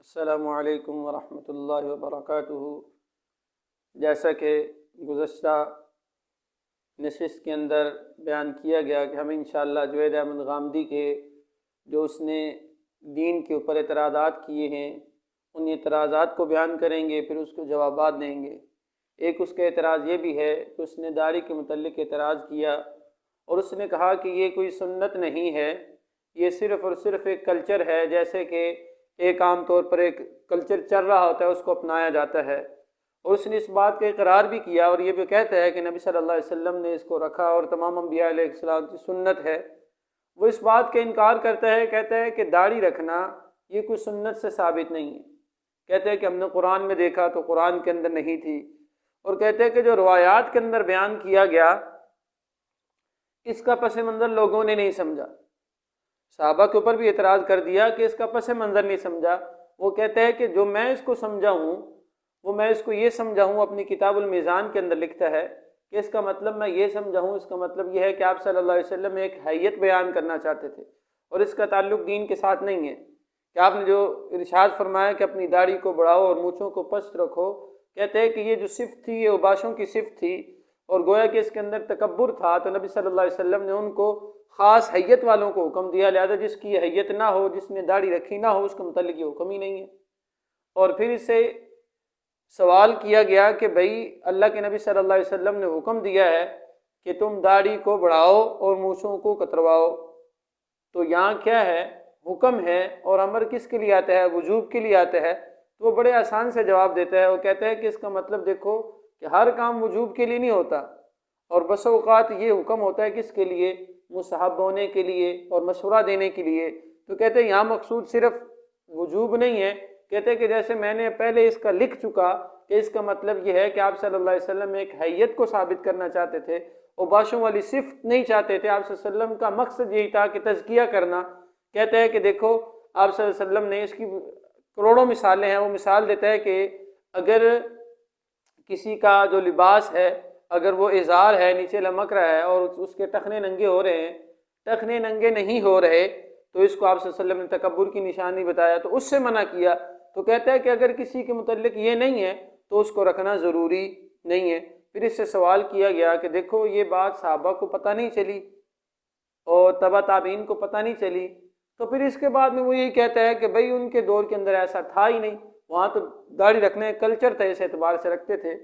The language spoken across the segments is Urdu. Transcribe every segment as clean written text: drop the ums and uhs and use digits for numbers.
السلام علیکم ورحمۃ اللہ وبرکاتہ۔ جیسا کہ گزشتہ نشست کے اندر بیان کیا گیا کہ ہم انشاءاللہ جوید احمد غامدی کے جو اس نے دین کے اوپر اعتراضات کیے ہیں ان اعتراضات کو بیان کریں گے، پھر اس کو جوابات دیں گے۔ ایک اس کا اعتراض یہ بھی ہے کہ اس نے داڑھی کے متعلق اعتراض کیا اور اس نے کہا کہ یہ کوئی سنت نہیں ہے، یہ صرف اور صرف ایک کلچر ہے، جیسے کہ ایک عام طور پر ایک کلچر چل رہا ہوتا ہے اس کو اپنایا جاتا ہے۔ اور اس نے اس بات کا اقرار بھی کیا اور یہ بھی کہتا ہے کہ نبی صلی اللہ علیہ وسلم نے اس کو رکھا اور تمام انبیاء علیہ السلام کی سنت ہے۔ وہ اس بات کا انکار کرتا ہے، کہتا ہے کہ داڑھی رکھنا یہ کوئی سنت سے ثابت نہیں ہے۔ کہتے ہیں کہ ہم نے قرآن میں دیکھا تو قرآن کے اندر نہیں تھی، اور کہتے ہیں کہ جو روایات کے اندر بیان کیا گیا اس کا پس منظر لوگوں نے نہیں سمجھا۔ صحابہ کے اوپر بھی اعتراض کر دیا کہ اس کا پس منظر نہیں سمجھا۔ وہ کہتے ہیں کہ جو میں اس کو سمجھا ہوں وہ میں اس کو یہ سمجھا ہوں، اپنی کتاب المیزان کے اندر لکھتا ہے کہ اس کا مطلب میں یہ سمجھا ہوں، اس کا مطلب یہ ہے کہ آپ صلی اللہ علیہ وسلم ایک حیت بیان کرنا چاہتے تھے اور اس کا تعلق دین کے ساتھ نہیں ہے کہ آپ نے جو ارشاد فرمایا کہ اپنی داڑھی کو بڑھاؤ اور مونچھوں کو پست رکھو۔ کہتے ہیں کہ یہ جو صفت تھی یہ اوباشوں کی صفت تھی اور گویا کہ اس کے اندر تکبر تھا، تو نبی صلی اللہ علیہ وسلم نے ان کو خاص حیت والوں کو حکم دیا، لہذا جس کی یہ حیت نہ ہو، جس نے داڑھی رکھی نہ ہو، اس کے متعلق یہ حکم ہی نہیں ہے۔ اور پھر اس سے سوال کیا گیا کہ بھئی اللہ کے نبی صلی اللہ علیہ وسلم نے حکم دیا ہے کہ تم داڑھی کو بڑھاؤ اور مونچھوں کو کترواؤ، تو یہاں کیا ہے؟ حکم ہے، اور امر کس کے لیے آتا ہے؟ وجوب کے لیے آتا ہے۔ تو وہ بڑے آسان سے جواب دیتا ہے، وہ کہتا ہے کہ اس کا مطلب دیکھو کہ ہر کام وجوب کے لیے نہیں ہوتا، اور بس اوقات یہ حکم ہوتا ہے کس کے لیے؟ مستحب ہونے کے لیے اور مشورہ دینے کے لیے۔ تو کہتے ہیں یہاں مقصود صرف وجوب نہیں ہے، کہتے ہیں کہ جیسے میں نے پہلے اس کا لکھ چکا کہ اس کا مطلب یہ ہے کہ آپ صلی اللہ علیہ وسلم ایک حیت کو ثابت کرنا چاہتے تھے، اوباشوں والی صفت نہیں چاہتے تھے۔ آپ صلی اللہ علیہ وسلم کا مقصد یہی تھا کہ تزکیہ کرنا۔ کہتے ہیں کہ دیکھو آپ صلی اللہ علیہ وسلم نے اس کی کروڑوں مثالیں ہیں۔ وہ مثال دیتا ہے کہ اگر کسی کا جو لباس ہے، اگر وہ ازار ہے نیچے لمک رہا ہے اور اس کے ٹخنے ننگے ہو رہے ہیں، ٹخنے ننگے نہیں ہو رہے، تو اس کو آپ صلی اللہ علیہ وسلم نے تکبر کی نشانی بتایا، تو اس سے منع کیا۔ تو کہتا ہے کہ اگر کسی کے متعلق یہ نہیں ہے تو اس کو رکھنا ضروری نہیں ہے۔ پھر اس سے سوال کیا گیا کہ دیکھو یہ بات صحابہ کو پتہ نہیں چلی اور تبع تابعین کو پتہ نہیں چلی، تو پھر اس کے بعد میں وہ یہی کہتا ہے کہ بھئی ان کے دور کے اندر ایسا تھا ہی نہیں، وہاں تو داڑھی رکھنے کا کلچر تھا، اس اعتبار سے رکھتے تھے۔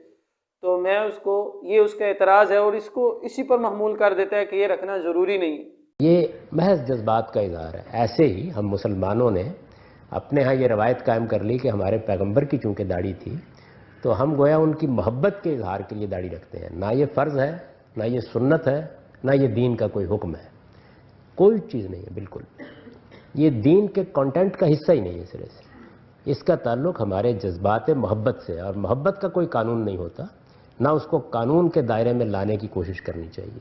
تو میں اس کو یہ اس کا اعتراض ہے اور اس کو اسی پر محمول کر دیتا ہے کہ یہ رکھنا ضروری نہیں ہے۔ یہ محض جذبات کا اظہار ہے۔ ایسے ہی ہم مسلمانوں نے اپنے ہاں یہ روایت قائم کر لی کہ ہمارے پیغمبر کی چونکہ داڑھی تھی تو ہم گویا ان کی محبت کے اظہار کے لیے داڑھی رکھتے ہیں۔ نہ یہ فرض ہے، نہ یہ سنت ہے، نہ یہ دین کا کوئی حکم ہے، کوئی چیز نہیں ہے بالکل۔ یہ دین کے کانٹینٹ کا حصہ ہی نہیں ہے سرے سے۔ اس کا تعلق ہمارے جذبات محبت سے، اور محبت کا کوئی قانون نہیں ہوتا، نہ اس کو قانون کے دائرے میں لانے کی کوشش کرنی چاہیے۔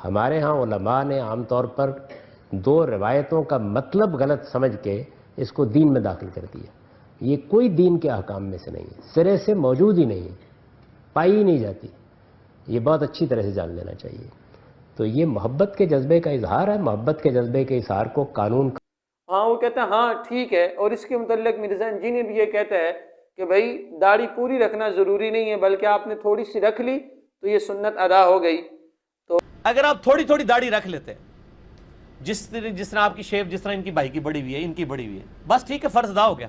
ہمارے ہاں علماء نے عام طور پر دو روایتوں کا مطلب غلط سمجھ کے اس کو دین میں داخل کر دیا۔ یہ کوئی دین کے احکام میں سے نہیں ہے، سرے سے موجود ہی نہیں ہے، پائی ہی نہیں جاتی۔ یہ بہت اچھی طرح سے جان لینا چاہیے۔ تو یہ محبت کے جذبے کا اظہار ہے، محبت کے جذبے کے اظہار کو قانون ہاں وہ کہتا ہے ہاں ٹھیک ہے، اور اس کے متعلق مرزا انجینئر بھی یہ کہتا ہے کہ بھئی داڑھی پوری رکھنا ضروری نہیں ہے، بلکہ آپ نے تھوڑی سی رکھ لی تو یہ سنت ادا ہو گئی۔ تو اگر آپ تھوڑی تھوڑی داڑھی رکھ لیتے جس طرح آپ کی شیپ، جس طرح ان کی بھائی کی بڑی ہوئی ہے، ان کی بڑی ہوئی ہے، بس ٹھیک ہے، فرض ادا ہو گیا،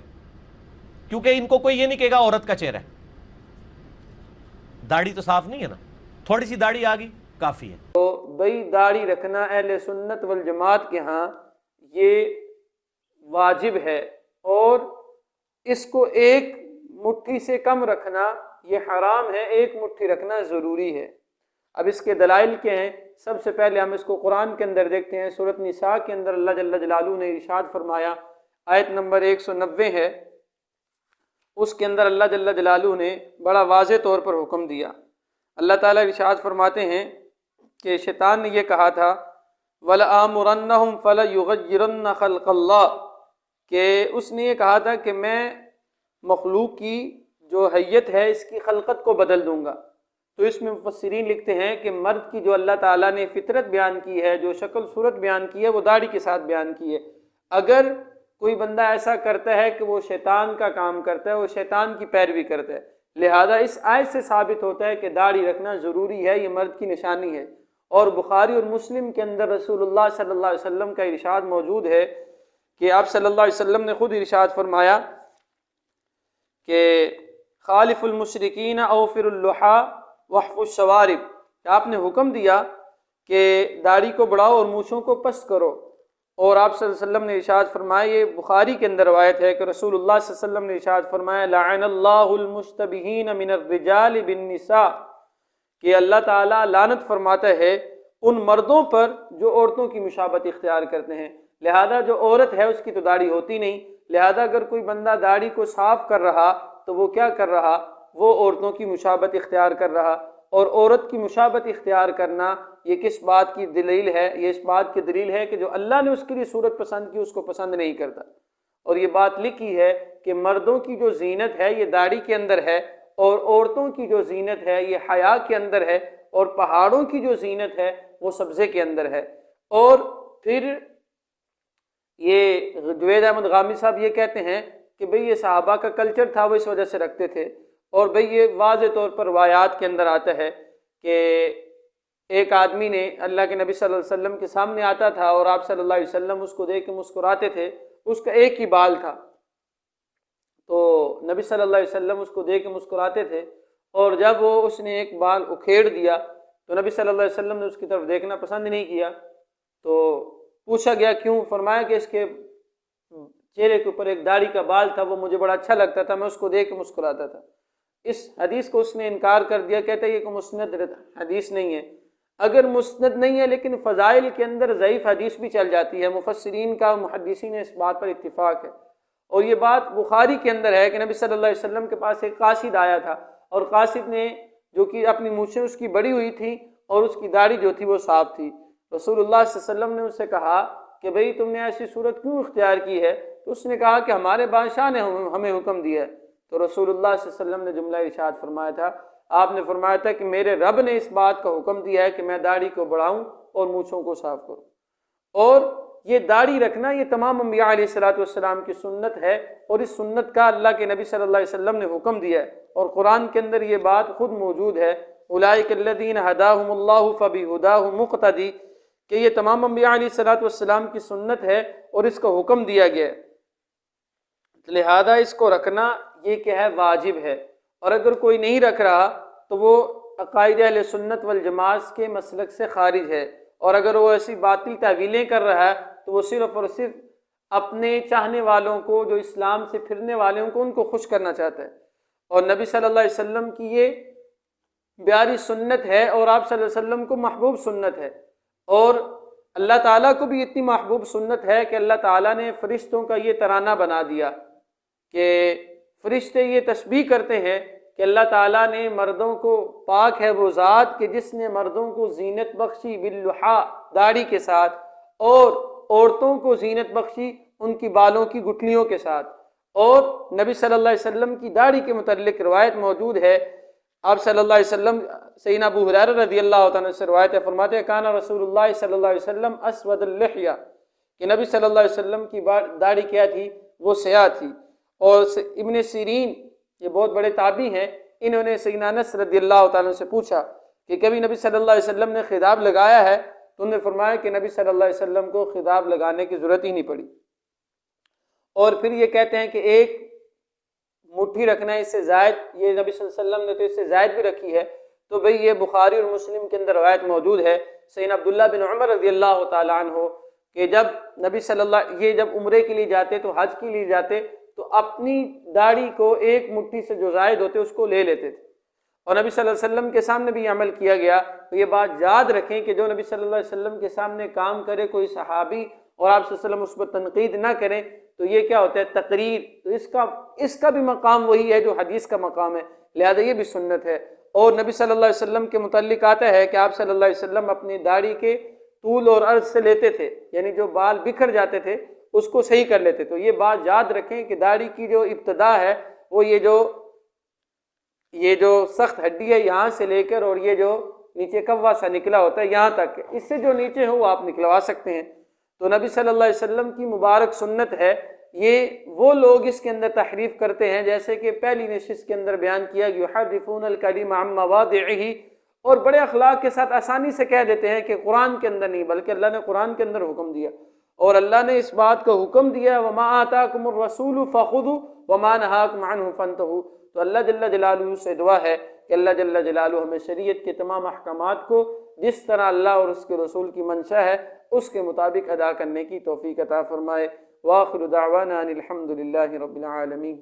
کیونکہ ان کو کوئی یہ نہیں کہے گا عورت کا چہرہ ہے، داڑھی تو صاف نہیں ہے نا، تھوڑی سی داڑھی آ گئی کافی ہے۔ تو بھئی داڑھی رکھنا اہل سنت والجماعت کے ہاں یہ واجب ہے، اور اس کو ایک مٹھی سے کم رکھنا یہ حرام ہے، ایک مٹھی رکھنا ضروری ہے۔ اب اس کے دلائل کیا ہیں؟ سب سے پہلے ہم اس کو قرآن کے اندر دیکھتے ہیں۔ سورۃ نساء کے اندر اللہ جل جلالہ نے ارشاد فرمایا، آیت نمبر 190 ہے، اس کے اندر اللہ جل جلالہ نے بڑا واضح طور پر حکم دیا۔ اللہ تعالیٰ ارشاد فرماتے ہیں کہ شیطان نے یہ کہا تھا وَلَآمُرَنَّهُمْ فَلَيُغَيِّرَنَّ خَلْقَ اللَّهِ، کہ اس نے یہ کہا تھا کہ میں مخلوق کی جو حیت ہے اس کی خلقت کو بدل دوں گا۔ تو اس میں مفسرین لکھتے ہیں کہ مرد کی جو اللہ تعالیٰ نے فطرت بیان کی ہے، جو شکل صورت بیان کی ہے، وہ داڑھی کے ساتھ بیان کی ہے۔ اگر کوئی بندہ ایسا کرتا ہے کہ وہ شیطان کا کام کرتا ہے، وہ شیطان کی پیروی کرتا ہے۔ لہذا اس آیت سے ثابت ہوتا ہے کہ داڑھی رکھنا ضروری ہے، یہ مرد کی نشانی ہے۔ اور بخاری اور مسلم کے اندر رسول اللہ صلی اللہ علیہ وسلم کا ارشاد موجود ہے کہ آپ صلی اللہ علیہ وسلم نے خود ارشاد فرمایا کہ خالف المشرکین اوفر اللحا وحف الشوارب، کہ آپ نے حکم دیا کہ داڑھی کو بڑھاؤ اور مونچھوں کو پست کرو۔ اور آپ صلی اللہ علیہ وسلم نے ارشاد فرمایا، یہ بخاری کے اندر روایت ہے کہ رسول اللہ صلی اللہ علیہ وسلم نے ارشاد فرمایا لعن اللہ المشتبہین من الرجال بالنساء، کہ اللہ تعالیٰ لعنت فرماتا ہے ان مردوں پر جو عورتوں کی مشابہت اختیار کرتے ہیں۔ لہذا جو عورت ہے اس کی تو داڑھی ہوتی نہیں، لہذا اگر کوئی بندہ داڑھی کو صاف کر رہا تو وہ کیا کر رہا؟ وہ عورتوں کی مشابہت اختیار کر رہا۔ اور عورت کی مشابہت اختیار کرنا یہ کس بات کی دلیل ہے؟ یہ اس بات کی دلیل ہے کہ جو اللہ نے اس کے لیے صورت پسند کی اس کو پسند نہیں کرتا۔ اور یہ بات لکھی ہے کہ مردوں کی جو زینت ہے یہ داڑھی کے اندر ہے، اور عورتوں کی جو زینت ہے یہ حیا کے اندر ہے، اور پہاڑوں کی جو زینت ہے وہ سبزے کے اندر ہے۔ اور پھر یہ جوید احمد غامی صاحب یہ کہتے ہیں کہ بھئی یہ صحابہ کا کلچر تھا، وہ اس وجہ سے رکھتے تھے۔ اور بھئی یہ واضح طور پر روایات کے اندر آتا ہے کہ ایک آدمی نے اللہ کے نبی صلی اللہ علیہ وسلم کے سامنے آتا تھا اور آپ صلی اللہ علیہ وسلم اس کو دیکھ کے مسکراتے تھے، اس کا ایک ہی بال تھا، تو نبی صلی اللہ علیہ وسلم اس کو دیکھ کے مسکراتے تھے، اور جب وہ اس نے ایک بال اکھیڑ دیا تو نبی صلی اللہ علیہ وسلم نے اس کی طرف دیکھنا پسند نہیں کیا۔ تو پوچھا گیا کیوں؟ فرمایا کہ اس کے چہرے کے اوپر ایک داڑھی کا بال تھا، وہ مجھے بڑا اچھا لگتا تھا، میں اس کو دیکھ کے مسکراتا تھا۔ اس حدیث کو اس نے انکار کر دیا، کہتا ہے یہ کوئی مسند حدیث نہیں ہے۔ اگر مسند نہیں ہے لیکن فضائل کے اندر ضعیف حدیث بھی چل جاتی ہے، مفسرین کا محدثین نے اس بات پر اتفاق ہے۔ اور یہ بات بخاری کے اندر ہے کہ نبی صلی اللہ علیہ وسلم کے پاس ایک قاصد آیا تھا، اور قاصد نے جو کہ اپنی مونچھیں اس کی بڑی ہوئی تھی اور اس کی داڑھی جو تھی وہ صاف تھی۔ رسول اللہ صلی اللہ علیہ وسلم نے اس سے کہا کہ بھئی تم نے ایسی صورت کیوں اختیار کی ہے؟ تو اس نے کہا کہ ہمارے بادشاہ نے ہمیں حکم دیا ہے۔ تو رسول اللہ صلی اللہ علیہ وسلم نے جملہ ارشاد فرمایا تھا، آپ نے فرمایا تھا کہ میرے رب نے اس بات کا حکم دیا ہے کہ میں داڑھی کو بڑھاؤں اور مونچھوں کو صاف کروں۔ اور یہ داڑھی رکھنا یہ تمام انبیاء علیہ الصلوۃ والسلام کی سنت ہے، اور اس سنت کا اللہ کے نبی صلی اللہ علیہ وسلم نے حکم دیا ہے، اور قرآن کے اندر یہ بات خود موجود ہے، اولئک الذین ھداھم اللہ فبھداہ مقتدی، کہ یہ تمام انبیاء علیہ الصلوۃ والسلام کی سنت ہے اور اس کا حکم دیا گیا ہے، لہذا اس کو رکھنا یہ کیا ہے؟ واجب ہے۔ اور اگر کوئی نہیں رکھ رہا تو وہ عقائد اہل سنت والجماعت کے مسلک سے خارج ہے، اور اگر وہ ایسی باطل تعویلیں کر رہا ہے تو وہ صرف اور صرف اپنے چاہنے والوں کو، جو اسلام سے پھرنے والوں کو، ان کو خوش کرنا چاہتا ہے۔ اور نبی صلی اللہ علیہ وسلم کی یہ پیاری سنت ہے، اور آپ صلی اللہ علیہ وسلم کو محبوب سنت ہے، اور اللہ تعالیٰ کو بھی اتنی محبوب سنت ہے کہ اللہ تعالیٰ نے فرشتوں کا یہ ترانہ بنا دیا کہ فرشتے یہ تسبیح کرتے ہیں کہ اللہ تعالیٰ نے مردوں کو، پاک ہے وہ ذات کہ جس نے مردوں کو زینت بخشی باللحا، داڑھی کے ساتھ، اور عورتوں کو زینت بخشی ان کی بالوں کی گٹھلیوں کے ساتھ۔ اور نبی صلی اللہ علیہ وسلم کی داڑھی کے متعلق روایت موجود ہے، آپ صلی اللہ علیہ وسلم، سیدنا ابو ہریرہ رضی اللہ عنہ سے روایت ہے، فرماتے ہیں کان رسول اللہ صلی اللہ علیہ وسلم اسود اللحیہ، کہ نبی صلی اللہ علیہ وسلم کی داڑھی کیا تھی؟ وہ سیاہ تھی۔ اور ابن سیرین، یہ بہت بڑے تابعی ہیں، انہوں نے سیدنا انس رضی اللہ تعالیٰ سے پوچھا کہ کبھی نبی صلی اللہ علیہ وسلم نے خضاب لگایا ہے؟ تو انہوں نے فرمایا کہ نبی صلی اللہ علیہ وسلم کو خضاب لگانے کی ضرورت ہی نہیں پڑی۔ اور پھر یہ کہتے ہیں کہ ایک مٹھی رکھنا ہے، اس سے زائد، یہ نبی صلی اللہ علیہ وسلم نے تو اس سے زائد بھی رکھی ہے۔ تو بھئی یہ بخاری اور مسلم کے اندر روایت موجود ہے، سیدنا عبداللہ بن عمر رضی اللہ تعالیٰ عنہ کہ جب نبی صلی اللہ، یہ جب عمرے کے لیے جاتے تو حج کے لیے جاتے تو اپنی داڑھی کو ایک مٹھی سے جو زائد ہوتے اس کو لے لیتے تھے، اور نبی صلی اللہ علیہ وسلم کے سامنے بھی عمل کیا گیا۔ تو یہ بات یاد رکھیں کہ جو نبی صلی اللہ علیہ وسلم کے سامنے کام کرے کوئی صحابی اور آپ صلی اللہ علیہ وسلم اس پر تنقید نہ کریں تو یہ کیا ہوتا ہے؟ تقریر۔ تو اس کا بھی مقام وہی ہے جو حدیث کا مقام ہے، لہذا یہ بھی سنت ہے۔ اور نبی صلی اللہ علیہ وسلم کے متعلق آتا ہے کہ آپ صلی اللہ علیہ وسلم اپنی داڑھی کے طول اور عرض سے لیتے تھے، یعنی جو بال بکھر جاتے تھے اس کو صحیح کر لیتے۔ تو یہ بات یاد رکھیں کہ داڑھی کی جو ابتدا ہے وہ یہ جو سخت ہڈی ہے یہاں سے لے کر، اور یہ جو نیچے کوا سا نکلا ہوتا ہے یہاں تک، اس سے جو نیچے ہو وہ آپ نکلوا سکتے ہیں۔ تو نبی صلی اللہ علیہ وسلم کی مبارک سنت ہے یہ وہ لوگ اس کے اندر تحریف کرتے ہیں، جیسے کہ پہلی نشست کے اندر بیان کیا کہ یحرفون الکلم عن مواضعہ، اور بڑے اخلاق کے ساتھ آسانی سے کہہ دیتے ہیں کہ قرآن کے اندر نہیں، بلکہ اللہ نے قرآن کے اندر حکم دیا، اور اللہ نے اس بات کا حکم دیا وما آتاکم الرسول فخذوا وما نہاکم عنہ فانتہوا۔ تو اللہ جل جلالہ سے دعا ہے کہ اللہ جل جلالہ ہمیں شریعت کے تمام احکامات کو جس طرح اللہ اور اس کے رسول کی منشا ہے اس کے مطابق ادا کرنے کی توفیق عطا فرمائے۔ وآخر دعوانا ان الحمد للہ رب العالمین۔